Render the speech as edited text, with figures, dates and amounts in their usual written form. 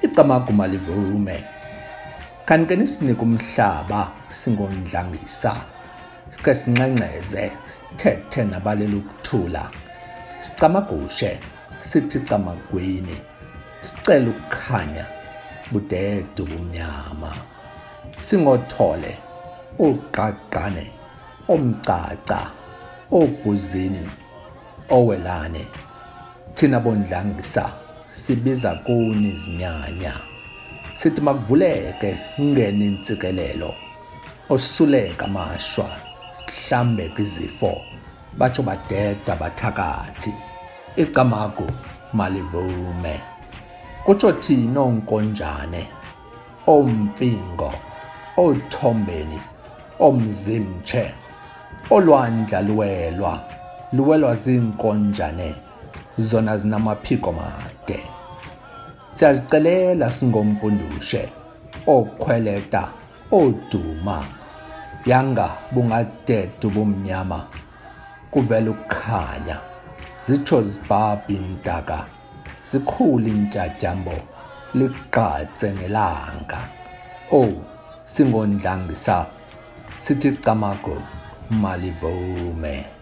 icamaguma livume kanti nisinike umhlaba singondlangisa sike sinqenqeze sithethe nabalela ukuthula sicamagushe sithi camagwini sicela ukukhanya budedu bumnyama singothole uqaqane omcaca obhuzini owelane thina bondlangisa sibiza kuni izinyanya sithi makuvuleke ngene intsikelelo osuleka amashwa sihlambe izifo batsho badeda bathakathi icamagu malivume kutsho thina onkonjane omfingo othombeni omzimtshe olwandla luwelwa zinkonjane zona zinamaphiko made siyazicelela singompundushe okhweleta oduma yanga bungadedu bomnyama kuvela ukukhanya zitsho zibhabha intaka zikhula intyatyambo liqatse nelanga singondlangisa sithi camagu malivume.